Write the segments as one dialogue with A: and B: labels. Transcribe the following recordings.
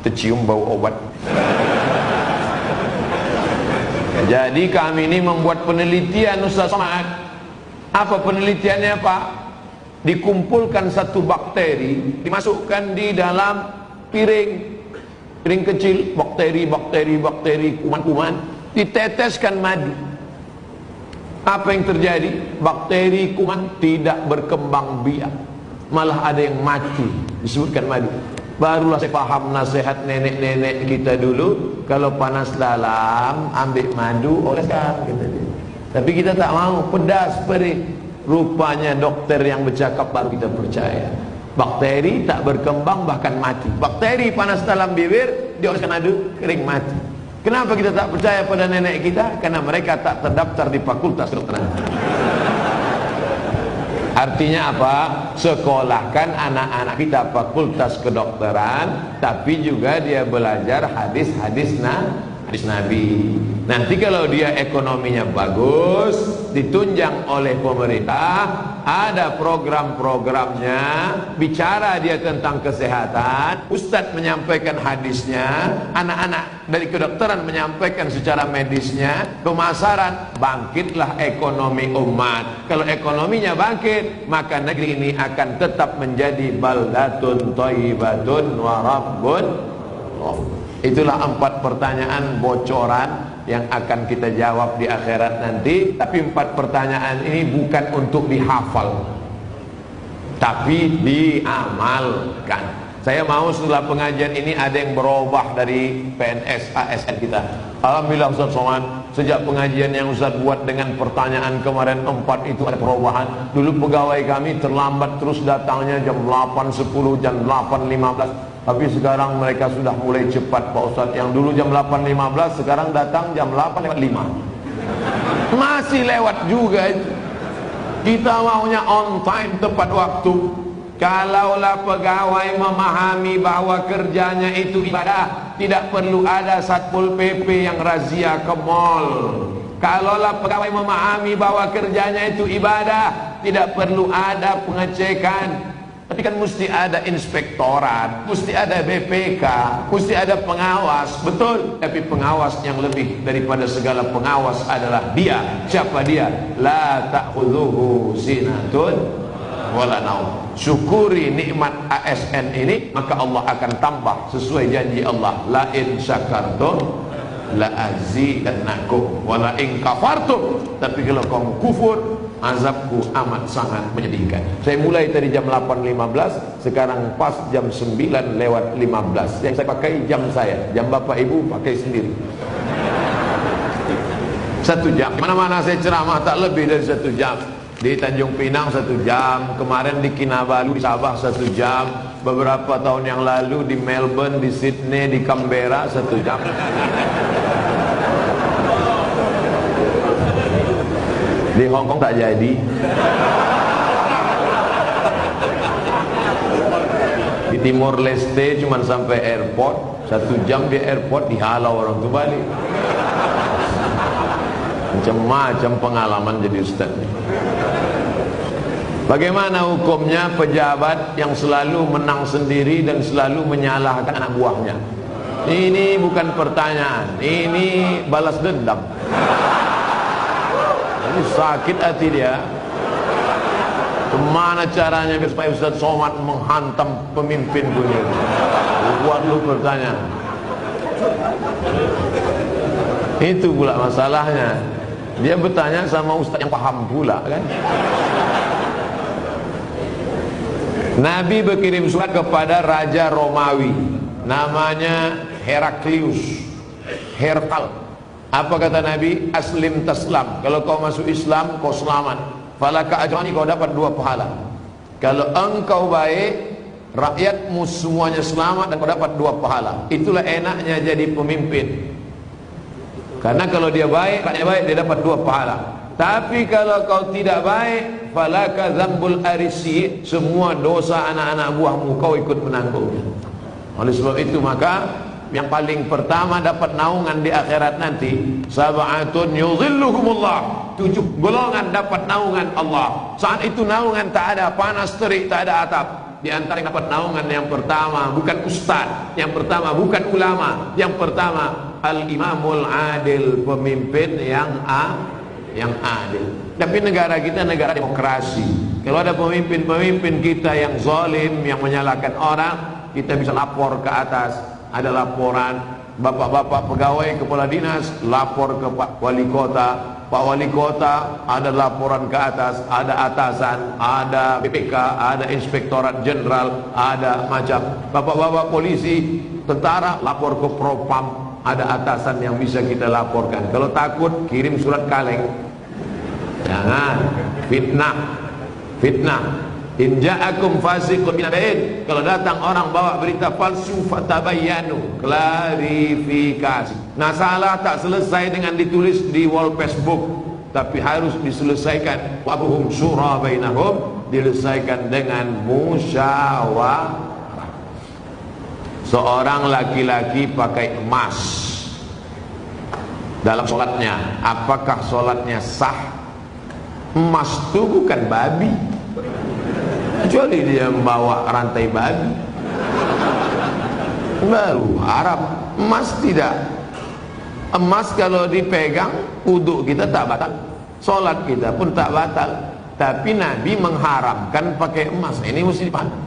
A: tercium bau obat. Jadi kami ini membuat penelitian, Ustaz Somad. Apa penelitiannya, Pak? Dikumpulkan satu bakteri, dimasukkan di dalam piring kecil, bakteri, kuman-kuman, diteteskan madu. Apa yang terjadi? Bakteri kuman tidak berkembang biak, malah ada yang mati. Disebutkan madu. Barulah saya paham nasihat nenek-nenek kita dulu, kalau panas dalam ambil madu oleskan, kata dia. Tapi kita tak mau, pedas, perih. Rupanya dokter yang bercakap baru kita percaya. Bakteri tak berkembang bahkan mati. Bakteri panas dalam bibir, dioleskan madu, kering mati. Kenapa kita tak percaya pada nenek kita? Karena mereka tak terdaftar di fakultas kedokteran. Artinya apa? Sekolahkan anak-anak kita fakultas kedokteran, tapi juga dia belajar hadis-hadis Nabi. Nanti kalau dia ekonominya bagus, ditunjang oleh pemerintah, ada program-programnya, bicara dia tentang kesehatan, ustadz menyampaikan hadisnya, anak-anak dari kedokteran menyampaikan secara medisnya, pemasaran, bangkitlah ekonomi umat. Kalau ekonominya bangkit, maka negeri ini akan tetap menjadi baldatun thayyibatun wa rabbun. Itulah 4 pertanyaan bocoran yang akan kita jawab di akhirat nanti. Tapi 4 pertanyaan ini bukan untuk dihafal, tapi diamalkan. Saya mau setelah pengajian ini ada yang berubah dari PNS ASN kita. Alhamdulillah Ustaz Somad, sejak pengajian yang Ustaz buat dengan pertanyaan kemarin 4 itu ada perubahan. Dulu pegawai kami terlambat terus datangnya jam 8.10, jam 8.15. Tapi sekarang mereka sudah mulai cepat Pak Ustaz. Yang dulu jam 8.15, sekarang datang jam 8.05. Masih lewat juga itu. Kita maunya on time, tepat waktu. Kalaulah pegawai memahami bahwa kerjanya itu ibadah, tidak perlu ada Satpol PP yang razia ke mall. Kalaulah pegawai memahami bahwa kerjanya itu ibadah, tidak perlu ada pengecekan. Tapi kan mesti ada inspektorat, mesti ada BPK, mesti ada pengawas. Betul, tapi pengawas yang lebih daripada segala pengawas adalah dia. Siapa dia? La ta'khudhuhu sinatun wala naum. Syukuri nikmat ASN ini, maka Allah akan tambah sesuai janji Allah. La in syakartum la azidannakum wa la in kafartum. Tapi kalau kamu kufur, azabku amat sangat menyedihkan. Saya mulai dari jam 8.15, sekarang pas jam 9:15. Yang saya pakai jam saya, jam Bapak Ibu pakai sendiri. 1 jam. Mana-mana saya ceramah tak lebih dari 1 jam. Di Tanjung Pinang 1 jam, kemarin di Kinabalu di Sabah 1 jam, beberapa tahun yang lalu di Melbourne, di Sydney, di Canberra 1 jam. Di Hong Kong tak jadi. Di Timor Leste cuma sampai airport, 1 jam di airport dihalau orang tu balik. Macam-macam pengalaman jadi ustaz. Bagaimana hukumnya pejabat yang selalu menang sendiri dan selalu menyalahkan anak buahnya? Ini bukan pertanyaan, ini balas dendam. Ini sakit hati dia. Kemana caranya supaya Ustaz Somad menghantam pemimpin dunia? Buat lu pertanyaan. Itu pula masalahnya. Dia bertanya sama Ustaz yang paham pula kan. Nabi berkirim surat kepada Raja Romawi, namanya Heraklius, Herkal. Apa kata Nabi? Aslim taslam. Kalau kau masuk Islam, kau selamat. Falaka ajrani, kau dapat 2 pahala. Kalau engkau baik, rakyatmu semuanya selamat dan kau dapat 2 pahala. Itulah enaknya jadi pemimpin. Karena kalau dia baik, rakyatnya baik, dia dapat 2 pahala. Tapi kalau kau tidak baik, falaka dzambul arisi, semua dosa anak-anak buahmu kau ikut menanggungnya. Oleh sebab itu maka yang paling pertama dapat naungan di akhirat nanti, sab'atun yudhilluhumullah, 7 golongan dapat naungan Allah. Saat itu naungan tak ada panas terik, tak ada atap. Di antara yang dapat naungan yang pertama bukan ustaz, yang pertama bukan ulama, yang pertama al-imamul adil, pemimpin yang adil. Tapi negara kita negara demokrasi. Kalau ada pemimpin-pemimpin kita yang zalim, yang menyalahkan orang, kita bisa lapor ke atas. Ada laporan, bapak-bapak pegawai kepala dinas lapor ke Pak Wali Kota. Pak Wali Kota ada laporan ke atas, ada atasan, ada BPK, ada Inspektorat Jenderal, ada macam bapak-bapak polisi, tentara lapor ke Propam, ada atasan yang bisa kita laporkan. Kalau takut kirim surat kaleng. Jangan fitnah. In ja'akum fasiqun binaba'in, kalau datang orang bawa berita palsu fatabayyanu, klarifikasi. Nah, salah tak selesai dengan ditulis di wall Facebook, tapi harus diselesaikan wabhum syura bainahum, diselesaikan dengan musyawarah. Seorang laki-laki pakai emas dalam sholatnya, apakah sholatnya sah? Emas itu bukan babi, kecuali dia membawa rantai babi, baru haram. Emas tidak. Emas kalau dipegang, wudhu kita tak batal, sholat kita pun tak batal. Tapi Nabi mengharamkan pakai emas. Ini mesti dipandang.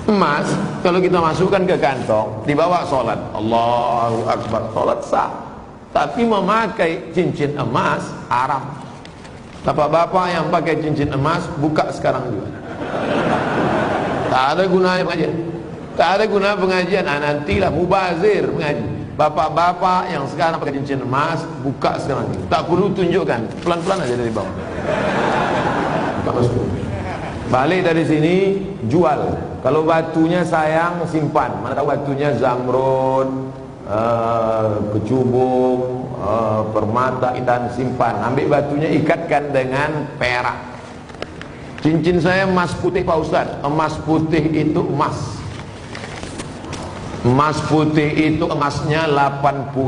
A: Emas kalau kita masukkan ke kantong, dibawa sholat, Allahu Akbar, sholat sah. Tapi memakai cincin emas haram. Bapak-bapak yang pakai cincin emas, buka sekarang juga. Tak ada gunanya pengajian. Tak ada guna pengajian. Nantilah mubazir mengaji. Bapak-bapak yang sekarang pakai cincin emas, buka sekarang juga. Tak perlu tunjukkan, pelan-pelan aja dari bawah. Buka masuk. Balik dari sini, jual. Kalau batunya sayang, simpan. Mana tahu batunya zamrud, kecubung, permata, intan, simpan. Ambil batunya, ikatkan dengan perak. Cincin saya emas putih Pak Ustaz. Emas putih itu emas. Emas putih itu emasnya 80,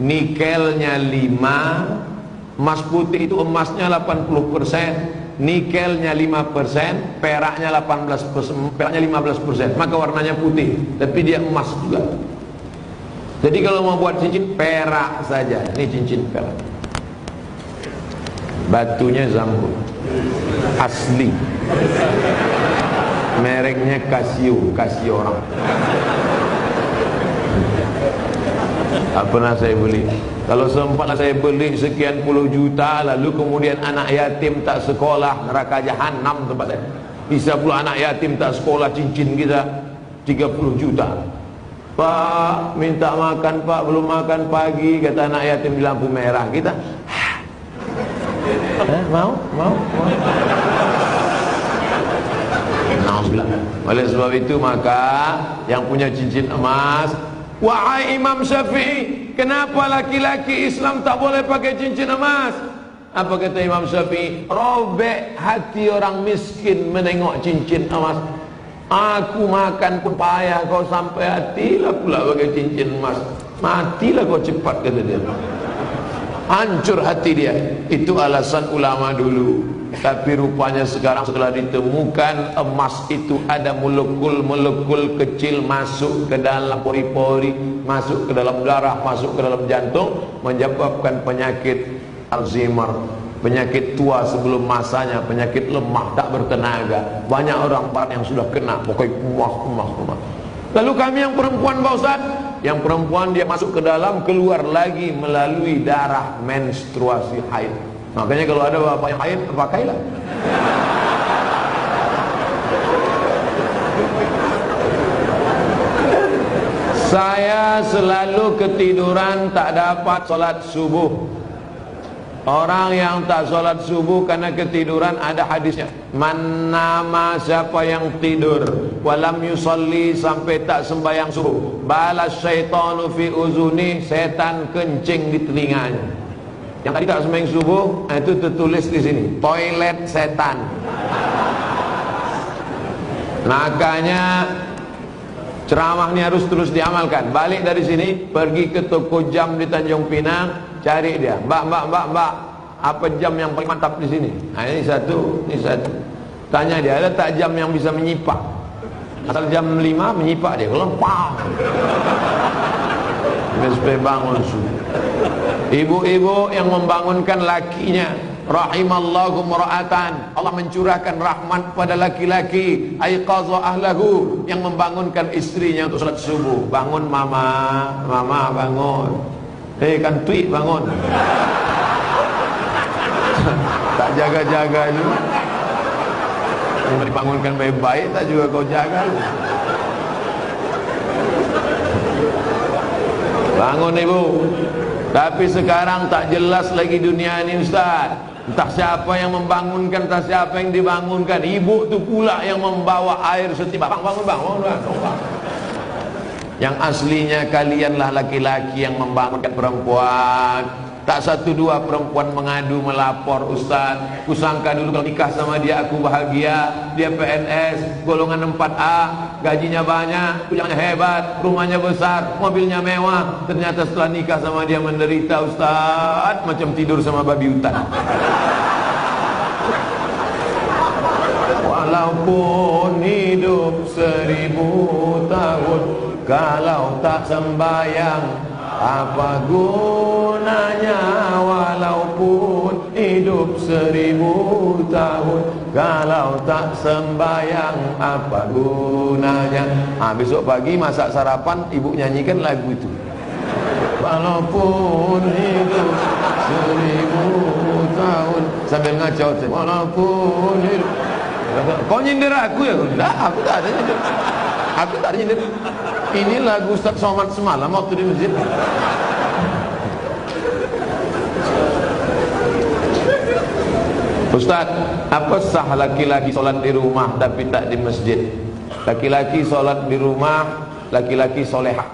A: nikelnya 5. Emas putih itu emasnya 80%, nikelnya 5%, peraknya 18%, peraknya 15%. Maka warnanya putih, tapi dia emas juga. Jadi kalau mau buat cincin, perak saja. Ini cincin perak. Batunya zamrud, asli. Mereknya Casio orang. Tak pernah saya beli. Kalau sempat saya beli sekian puluh juta, lalu kemudian anak yatim tak sekolah, neraka jahanam tempat saya. Bisa pula anak yatim tak sekolah, cincin kita 30 juta. Pak, minta makan Pak, belum makan pagi, kata anak yatim di lampu merah. Kita mau. Oleh sebab itu maka yang punya cincin emas, wahai Imam Syafi'i, kenapa laki-laki Islam tak boleh pakai cincin emas? Apa kata Imam Syafi'i? Robek hati orang miskin menengok cincin emas. Aku makan pun payah, kau sampai hatilah pula pakai cincin emas. Matilah kau cepat, kata dia. Hancur hati dia. Itu alasan ulama dulu. Tapi rupanya sekarang setelah ditemukan emas itu ada molekul-molekul kecil masuk ke dalam pori-pori, masuk ke dalam darah, masuk ke dalam jantung, menyebabkan penyakit Alzheimer, penyakit tua sebelum masanya, penyakit lemah, tak bertenaga. Banyak orang yang sudah kena, pokoknya emas. Lalu kami yang perempuan Pak Ustaz, yang perempuan dia masuk ke dalam, keluar lagi melalui darah menstruasi haid. Makanya kalau ada bapak yang haid, pakailah. Saya selalu ketiduran, tak dapat sholat subuh. Orang yang tak sholat subuh karena ketiduran, ada hadisnya. Man nama, siapa yang tidur, walam yusalli, sampai tak sembahyang subuh, balas syaitanu fi uzuni, setan kencing di telinganya. Yang tadi tak sembahyang subuh, itu tertulis di sini, toilet setan. Makanya ceramah ini harus terus diamalkan. Balik dari sini, pergi ke toko jam di Tanjung Pinang, cari dia. Mbak, apa jam yang paling mantap di sini? Nah, ini satu. Tanya dia, ada tak jam yang bisa menyipak? Asal jam 5 menyipak dia, kalau pam, supaya bangun subuh. Ibu-ibu yang membangunkan lakinya, rahimallahu mra'atan, Allah mencurahkan rahmat pada laki-laki, aiqadha ahlahu, yang membangunkan istrinya untuk salat subuh. Bangun mama, mama bangun. Kan tweet bangun. Tak jaga-jaga juga. Dibangunkan baik-baik tak juga kau jaga. Bangun ibu. Tapi sekarang tak jelas lagi dunia ini Ustaz. Entah siapa yang membangunkan, entah siapa yang dibangunkan. Ibu tu pula yang membawa air setiap bangun. Yang aslinya kalianlah laki-laki yang membangunkan perempuan. Tak satu dua perempuan mengadu melapor, Ustaz, kusangka dulu kalau nikah sama dia aku bahagia, dia PNS golongan 4A, gajinya banyak, punyanya hebat, rumahnya besar, mobilnya mewah. Ternyata setelah nikah sama dia menderita, Ustaz, macam tidur sama babi hutan. Walaupun hidup 1000 tahun, kalau tak sembayang apa gunanya? Walaupun hidup 1000 tahun, kalau tak sembayang apa gunanya? Besok pagi masak sarapan, ibu nyanyikan lagu itu. Walaupun hidup 1000 tahun, sambil ngacau, walaupun hidup. Kau nyindir aku ya? Enggak, aku tak ada nyindir. Aku tak ada nyindir. Ini lagu Ustaz Somad semalam waktu di masjid. Ustaz, apa sah laki-laki solat di rumah tapi tak di masjid? Laki-laki solat di rumah, laki-laki soleha.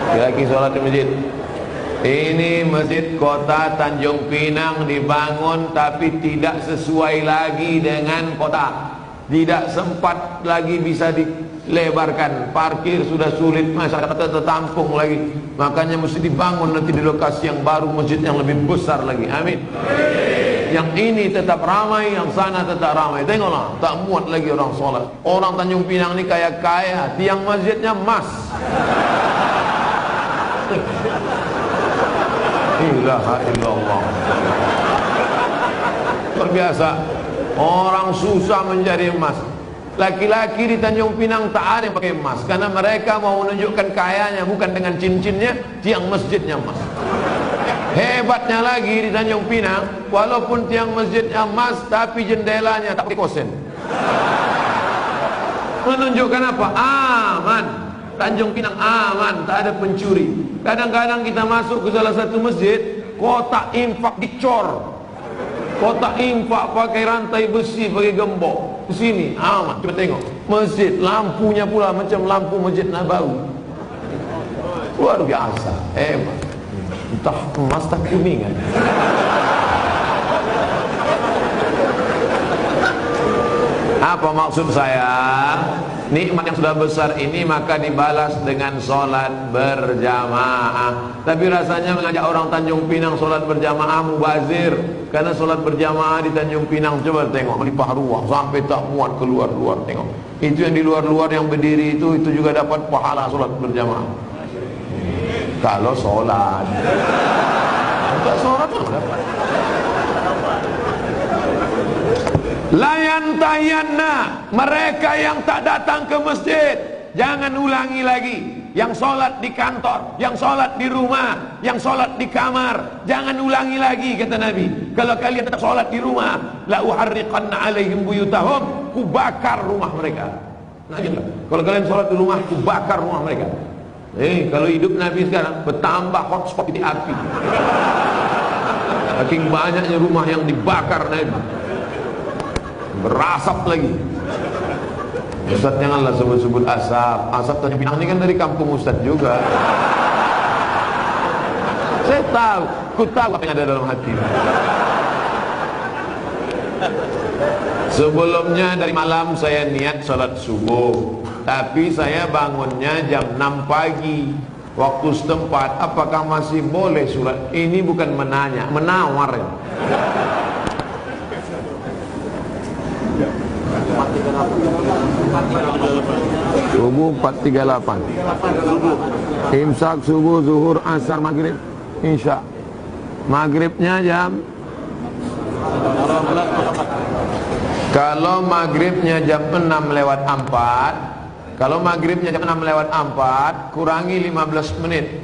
A: Laki-laki solat di masjid. Ini masjid kota Tanjung Pinang dibangun tapi tidak sesuai lagi dengan kota. Tidak sempat lagi bisa dilebarkan. Parkir sudah sulit, masyarakat tertampung lagi. Makanya mesti dibangun nanti di lokasi yang baru, masjid yang lebih besar lagi. Amin. Yang ini tetap ramai, yang sana tetap ramai. Tengoklah, tak muat lagi orang sholat. Orang Tanjung Pinang ini kaya-kaya, tiang masjidnya emas. Ilaha illallah. Luar biasa. Orang susah mencari emas. Laki-laki di Tanjung Pinang tak ada yang pakai emas, karena mereka mau menunjukkan kayanya bukan dengan cincinnya, tiang masjidnya emas. Hebatnya lagi di Tanjung Pinang, walaupun tiang masjidnya emas, tapi jendelanya tak pakai kosen. Menunjukkan apa? Aman. Tanjung Pinang aman, tak ada pencuri. Kadang-kadang kita masuk ke salah satu masjid, kotak infak dicor. Kotak infak pakai rantai besi, pakai gembok. Di sini aman. Coba tengok masjid, lampunya pula macam lampu Masjid Nabawi. Luar biasa, hebat. Entah emas tak kuningan. Apa maksud saya? Nikmat yang sudah besar ini maka dibalas dengan sholat berjamaah. Tapi rasanya mengajak orang Tanjung Pinang sholat berjamaah mubazir. Karena sholat berjamaah di Tanjung Pinang, coba tengok, melimpah ruah sampai tak muat keluar-luar. Tengok, itu yang di luar-luar yang berdiri itu juga dapat pahala sholat berjamaah. Kalau sholat, tak sholat tak dapat. Layantayanna, mereka yang tak datang ke masjid, jangan ulangi lagi. Yang sholat di kantor, yang sholat di rumah, yang sholat di kamar, jangan ulangi lagi, kata Nabi. Kalau kalian tetap sholat di rumah, la uharriqanna alaihim buyutahum, ku bakar rumah mereka. Nah, kalau kalian sholat di rumah, ku bakar rumah mereka. Kalau hidup Nabi sekarang bertambah hotspot di api. Saking banyaknya rumah yang dibakar Nabi, berasap lagi. Ustaz janganlah sebut-sebut asap. Asap Tanjung Pinang ini kan dari kampung Ustaz juga. Saya tahu, ku tahu apa yang ada dalam hati. Sebelumnya dari malam saya niat sholat subuh, tapi saya bangunnya jam 6 pagi waktu setempat. Apakah masih boleh sholat? Ini bukan menanya, menawar. Subuh 4.38. Imsak subuh, zuhur, asar, maghrib, isya. Maghribnya jam, kalau maghribnya jam 6:04, kalau maghribnya jam 6:04, kurangi 15 menit.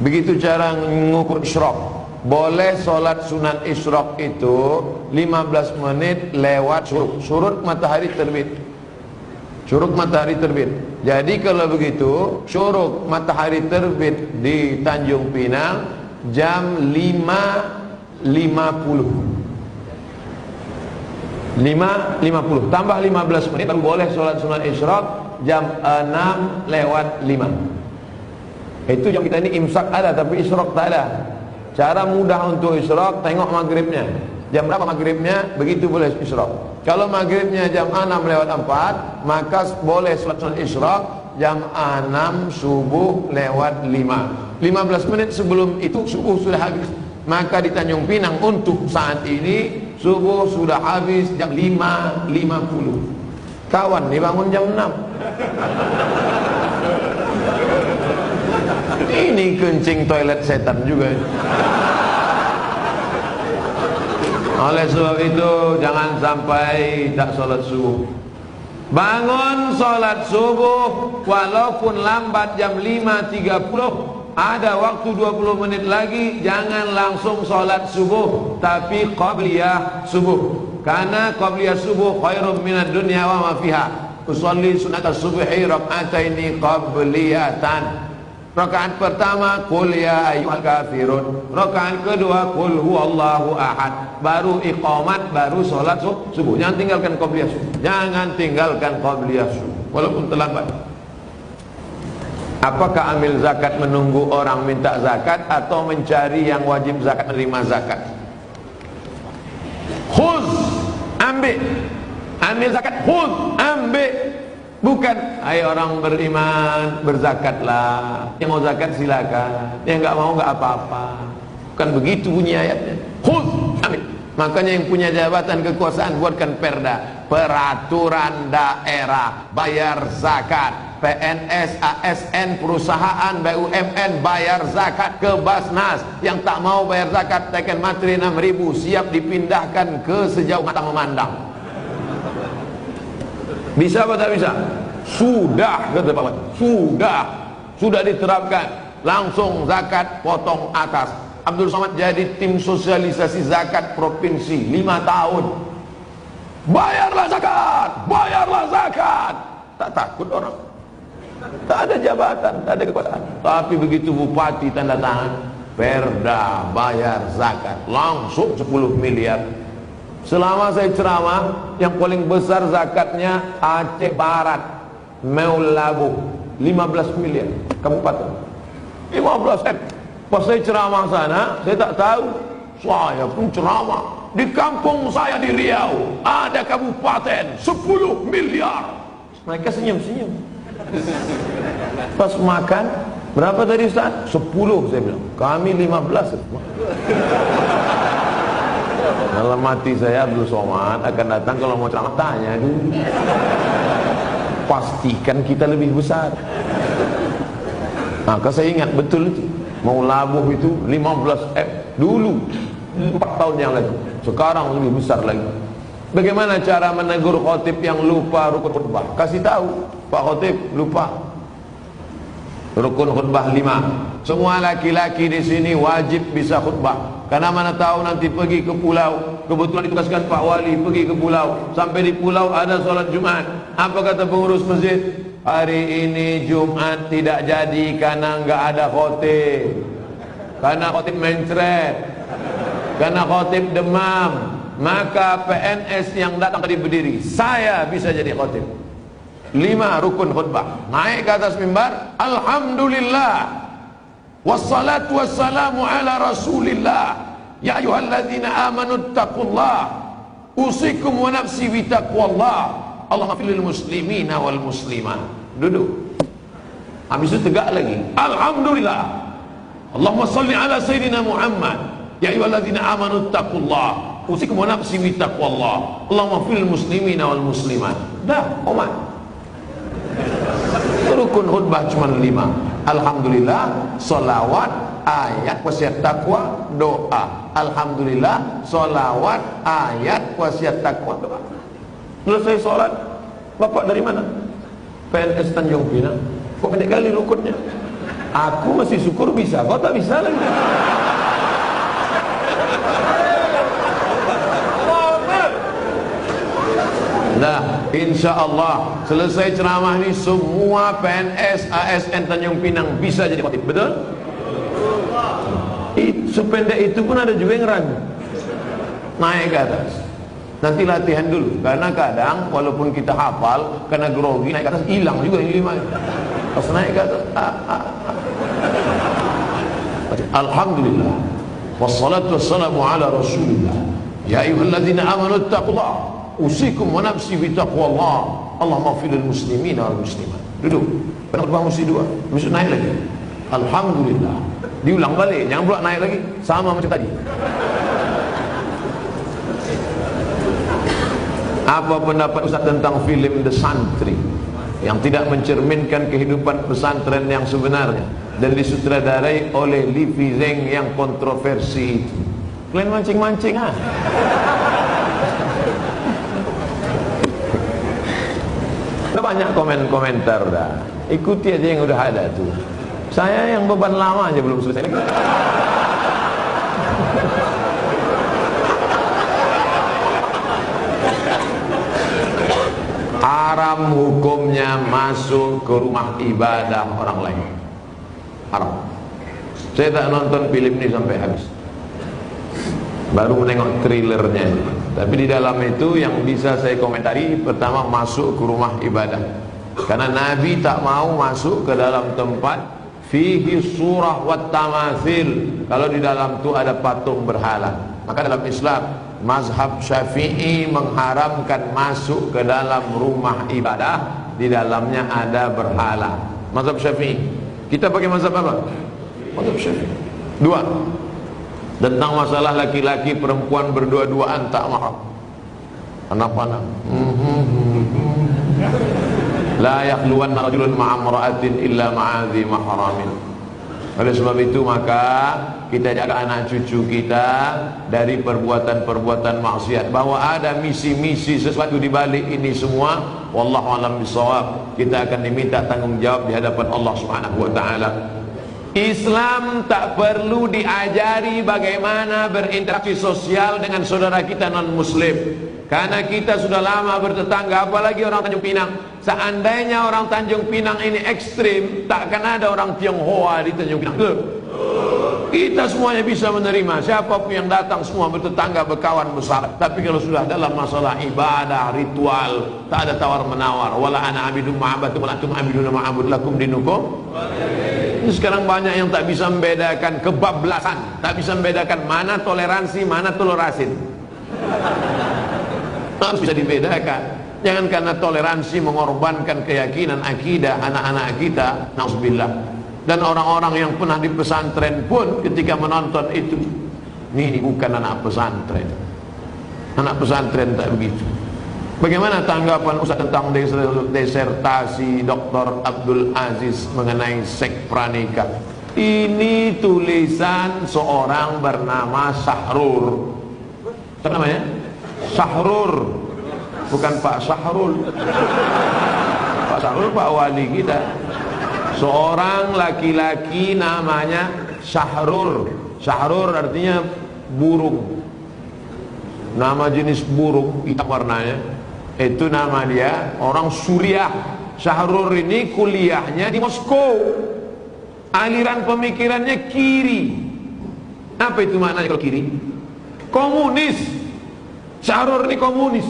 A: Begitu cara mengukur isyraq. Boleh solat sunat isyraq itu 15 menit lewat syuruk. Syuruk matahari terbit. Syuruk matahari terbit. Jadi kalau begitu, syuruk matahari terbit di Tanjung Pinang jam 5.50. 5.50 tambah 15 menit baru boleh sholat sunat isyraq jam 6:05. Itu jam kita ini imsak ada tapi isyraq tak ada. Cara mudah untuk isyraq, tengok maghribnya. Jam berapa maghribnya, begitu boleh isyraq. Kalau maghribnya jam 6:04, maka boleh sholat sunat isyraq jam 6 subuh lewat 5. 15 menit sebelum itu subuh sudah habis. Maka di Tanjung Pinang untuk saat ini subuh sudah habis jam 5.50. Kawan dibangun jam 6. Ini kencing toilet setan juga. Oleh sebab itu jangan sampai tak sholat subuh. Bangun sholat subuh walaupun lambat jam 5.30. Ada waktu 20 menit lagi, jangan langsung sholat subuh, tapi qabliyah subuh. Karena qabliyah subuh khairum minad dunya wa ma fiha. Usolli sunat as-subhi rak'ataini qabliyatan. Rakaat pertama qul ya ayyuhal kafirun. Rakaat kedua qul huwallahu ahad. Baru iqamat, baru sholat subuh. Jangan tinggalkan qabliyah subuh. Jangan tinggalkan qabliyah subuh walaupun terlambat. Apakah ambil zakat menunggu orang minta zakat atau mencari yang wajib zakat menerima zakat? Khudz, ambil. Ambil zakat, khudz, ambil. Bukan, hai orang beriman, berzakatlah. Yang mau zakat silakan, yang enggak mau enggak apa-apa. Bukan begitu bunyi ayatnya. Khudz, ambil. Makanya yang punya jabatan kekuasaan buatkan perda, peraturan daerah, bayar zakat. PNS, ASN, perusahaan, BUMN bayar zakat ke Basnas. Yang tak mau bayar zakat teken materi 6.000, siap dipindahkan ke sejauh mata memandang. Bisa apa tak bisa? Sudah, kata Pak Mat. Sudah diterapkan. Langsung zakat potong atas. Abdul Somad jadi tim sosialisasi zakat provinsi 5 tahun. Bayarlah zakat. Tak takut orang. Tak ada jabatan, tak ada kekuasaan. Tapi begitu bupati tanda tangan perda bayar zakat, langsung 10 miliar. Selama saya ceramah, yang paling besar zakatnya Aceh Barat, Meulabu, 15 miliar kabupaten. 15 M. Pas saya ceramah sana, saya tak tahu. Saya pun ceramah di kampung saya di Riau ada kabupaten 10 miliar. Mereka senyum-senyum. Pas makan, berapa tadi Ustaz? 10 saya bilang. Kami 15. Dalam mati saya Abdul Somad akan datang kalau mau ceramah tanya dulu. Pastikan kita lebih besar. Maka saya ingat betul itu. Mau labuh itu 15 M dulu 4 tahun yang lalu. Sekarang lebih besar lagi. Bagaimana cara menegur khotib yang lupa rukun khutbah? Kasih tahu, Pak Khotib lupa rukun khutbah 5. Semua laki-laki di sini wajib bisa khutbah. Karena mana tahu nanti pergi ke pulau, kebetulan ditugaskan Pak Wali pergi ke pulau, sampai di pulau ada sholat Jumat. Apa kata pengurus masjid? Hari ini Jumat tidak jadi karena enggak ada khotib. Karena khotib mencret, karena khotib demam. Maka PNS yang datang tadi berdiri, saya bisa jadi khotib. 5 rukun khutbah. Naik ke atas mimbar, alhamdulillah wassalatu wassalamu ala rasulillah ya ayyuhalladzina amanu taqullah usikum wa nafsi bitaqwallah Allahumma fil muslimina wal muslimat. Duduk. Habis itu tegak lagi, alhamdulillah Allahumma salli ala sayyidina Muhammad ya ayyuhalladzina amanu taqullah usikum wa nafsi bi taqwallah, Allahumma fil muslimina wal muslimat. Dah, omat. Rukun khutbah cuma 5. Alhamdulillah, salawat, ayat, wasiat takwa, doa. Alhamdulillah, salawat, ayat, wasiat takwa, doa. Selesai sholat, bapak dari mana? PNS Tanjung Pinang. Kok pendek kali rukunnya? Aku masih syukur bisa, kau tak bisa lagi. Nah, insya Allah selesai ceramah ini semua PNS ASN Tanjung Pinang bisa jadi khatib, betul? Sependek itu pun ada juga yang ragu naik ke atas. Nanti latihan dulu, karena kadang walaupun kita hafal, karena grogi naik ke atas hilang juga yang 5. Pas naik ke atas, Alhamdulillah, wassalatu wassalamu ala Rasulillah. Ya ayyuhalladzina amanu taqullah. Usikum wa nafsi bi taqwallah, Allahumma fil muslimin wal muslimat. Duduk. Khutbah mesti 2. Mesti naik lagi. Alhamdulillah. Diulang balik, jangan pula naik lagi sama macam tadi. Apa pendapat Ustaz tentang filem The Santri yang tidak mencerminkan kehidupan pesantren yang sebenarnya dan disutradarai oleh Livi Zeng yang kontroversi itu? Kalian mancing-mancing ah. Banyak komentar dah. Ikuti aja yang udah ada tuh. Saya yang beban lama aja belum selesai lagi. Haram hukumnya masuk ke rumah ibadah orang lain. Haram. Saya tak nonton film ini sampai habis. Baru menengok trailernya. Tapi di dalam itu yang bisa saya komentari, pertama masuk ke rumah ibadah. Karena Nabi tak mau masuk ke dalam tempat fihi surah wat tamathil, kalau di dalam itu ada patung berhala. Maka dalam Islam mazhab Syafi'i mengharamkan masuk ke dalam rumah ibadah di dalamnya ada berhala. Mazhab Syafi'i. Kita pakai mazhab apa? Mazhab Syafi'i. 2. Tentang masalah laki-laki perempuan berdua-duaan tak mahram. Anak-anak. La yakhluwanna rajulun ma'a imra'atin illa ma'adhi mahramin. Oleh sebab itu maka kita jaga anak cucu kita dari perbuatan-perbuatan maksiat. Bahwa ada misi-misi sesuatu di balik ini semua, wallahu a'lam bishawab. Kita akan diminta tanggung jawab di hadapan Allah Subhanahu wa taala. Islam tak perlu diajari bagaimana berinteraksi sosial dengan saudara kita non muslim, karena kita sudah lama bertetangga, apalagi orang Tanjung Pinang. Seandainya orang Tanjung Pinang ini ekstrim, tak akan ada orang Tionghoa di Tanjung Pinang. Kita semuanya bisa menerima, siapapun yang datang semua bertetangga, berkawan, besar. Tapi kalau sudah dalam masalah ibadah, ritual, tak ada tawar menawar. Wala ana abidum ma'abatum wala antum abiduna ma'abud lakum dinukum. Ini sekarang banyak yang tak bisa membedakan kebablasan, tak bisa membedakan mana toleransi, mana tolerasin. Harus bisa dibedakan. Jangan karena toleransi mengorbankan keyakinan akidah anak-anak kita, na'udzubillah. Dan orang-orang yang pernah di pesantren pun ketika menonton itu, ini bukan anak pesantren. Anak pesantren tak begitu. Bagaimana tanggapan Ustaz tentang disertasi Dr. Abdul Aziz mengenai seks pranikah? Ini tulisan seorang bernama Sahrur. Apa namanya? Sahrur. Bukan Pak Sahrul. Pak Sahrul Pak wali kita. Seorang laki-laki namanya Sahrur. Sahrur artinya burung. Nama jenis burung hitam warnanya. Itu nama dia, orang Suriah. Sahrur ini kuliahnya di Moskow. Aliran pemikirannya kiri. Apa itu maknanya kalau kiri? Komunis. Sahrur ini komunis.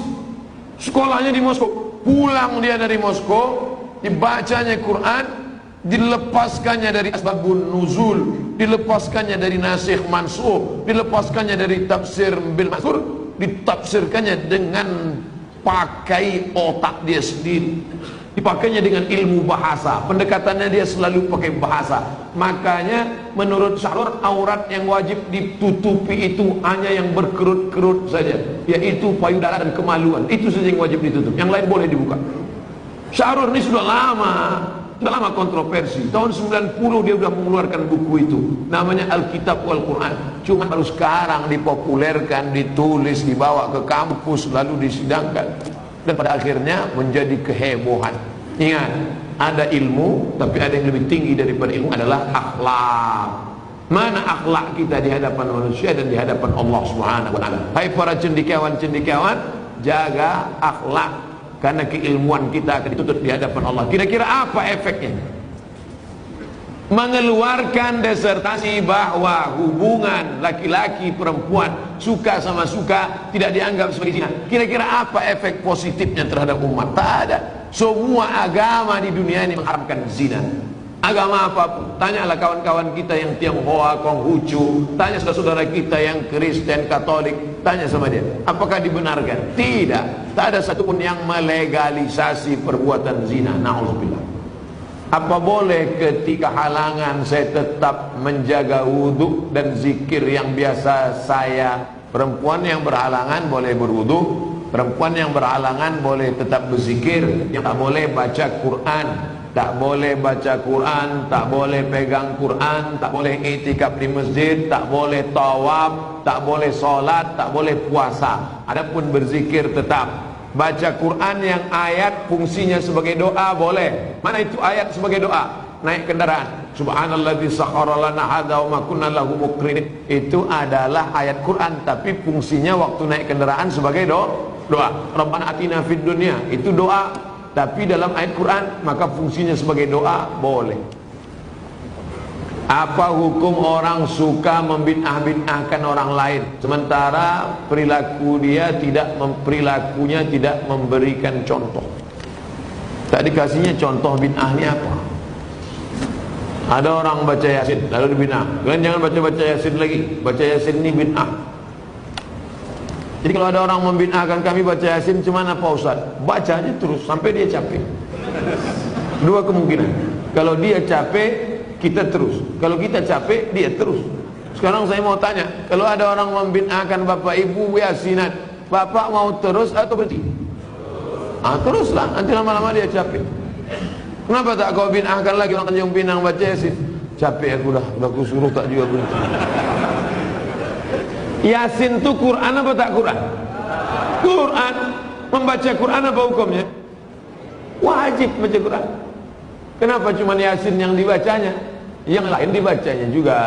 A: Sekolahnya di Moskow. Pulang dia dari Moskow, dibacanya Quran, dilepaskannya dari asbabun nuzul, dilepaskannya dari nasikh mansukh, dilepaskannya dari tafsir bil ma'thur, ditafsirkannya dengan pakai otak dia sendiri, dipakainya dengan ilmu bahasa, pendekatannya dia selalu pakai bahasa. Makanya menurut Syahrul, aurat yang wajib ditutupi itu hanya yang berkerut-kerut saja, yaitu payudara dan kemaluan. Itu saja yang wajib ditutup, yang lain boleh dibuka. Syahrul ini sudah lama kontroversi. Tahun 90 dia sudah mengeluarkan buku itu, namanya Alkitab wal Quran. Cuma baru sekarang dipopulerkan, ditulis, dibawa ke kampus, lalu disidangkan, dan pada akhirnya menjadi kehebohan. Ingat, ada ilmu, tapi ada yang lebih tinggi daripada ilmu, adalah akhlak. Mana akhlak kita di hadapan manusia dan di hadapan Allah Subhanahu wa taala. Hai para cendekiawan, jaga akhlak, karena keilmuan kita akan dituntut di hadapan Allah. Kira-kira apa efeknya? Mengeluarkan disertasi bahwa hubungan laki-laki perempuan, suka sama suka, tidak dianggap sebagai zina. Kira-kira apa efek positifnya terhadap umat? Tak ada. Semua agama di dunia ini mengharamkan zina. Agama apapun. Tanyalah kawan-kawan kita yang Tionghoa, Konghucu, tanya saudara-saudara kita yang Kristen, Katolik, tanya sama dia, apakah dibenarkan? Tidak. Tak ada satupun yang melegalisasi perbuatan zina. Na'udzubillah. Apa boleh ketika halangan saya tetap menjaga wudhu dan zikir yang biasa saya? Perempuan yang berhalangan boleh berwudhu, perempuan yang berhalangan boleh tetap berzikir. Yang tak boleh baca Quran, tak boleh baca Quran, tak boleh pegang Quran, tak boleh i'tikaf di masjid, tak boleh tawaf, tak boleh solat, tak boleh puasa. Adapun berzikir tetap. Baca Quran yang ayat fungsinya sebagai doa boleh. Mana itu ayat sebagai doa? Naik kendaraan, subhanalladzi sakhkhara lana hadza wa ma kunna lahu muqrinin. Itu adalah ayat Quran, tapi fungsinya waktu naik kendaraan sebagai doa. Rabbana atina fid dunya, itu doa, tapi dalam ayat Quran maka fungsinya sebagai doa boleh. Apa hukum orang suka membid'ah-bid'ahkan orang lain, sementara perilakunya tidak memberikan contoh? Tak dikasihnya contoh bid'ahnya apa? Ada orang baca Yasin lalu dibid'ah. Kalian jangan baca Yasin lagi. Baca Yasin ini bid'ah. Jadi kalau ada orang membid'ahkan kami baca Yasin, cuman apa Ustaz? Baca aja terus sampai dia capek. Dua kemungkinan. Kalau dia capek, kita terus. Kalau kita capek, dia terus. Sekarang saya mau tanya, kalau ada orang membid'ahkan Bapak Ibu Yasinan, Bapak mau terus atau berhenti? Teruslah, nanti lama-lama dia capek. Kenapa tak kau bid'ahkan lagi orang Tanjung Pinang baca Yasin? Capek aku udah kusuruh tak juga berhenti. Yasin itu Quran apa tak Quran? Quran. Membaca Quran apa hukumnya? Wajib baca Quran. Kenapa cuma Yasin yang dibacanya? Yang lain dibacanya juga.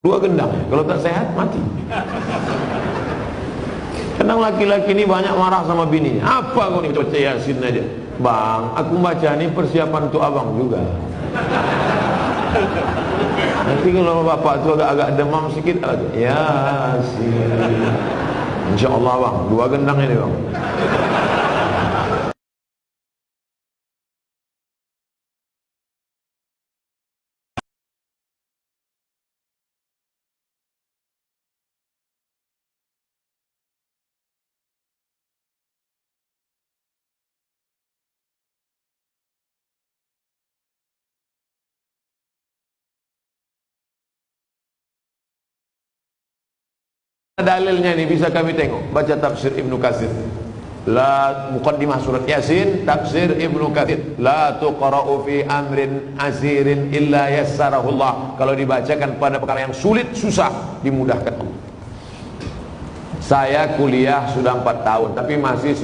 A: Dua gendang, kalau tak sehat mati. Kadang laki-laki ini banyak marah sama bininya. Apa kau ni baca Yasin aja? Bang, aku baca ni persiapan untuk abang juga. Nanti kalau bapak tu agak demam sikit, Yasin. InsyaAllah bang, dua gendang ini bang. Dalilnya ini bisa kami tengok, baca tafsir Ibnu Katsir. La muqaddimah surat Yasin, tafsir Ibnu Katsir. La tuqra'u fi amrin asirin illa yassarahu Allah. Kalau dibacakan pada perkara yang sulit, susah, dimudahkan Allah. Saya kuliah sudah 4 tahun, tapi masih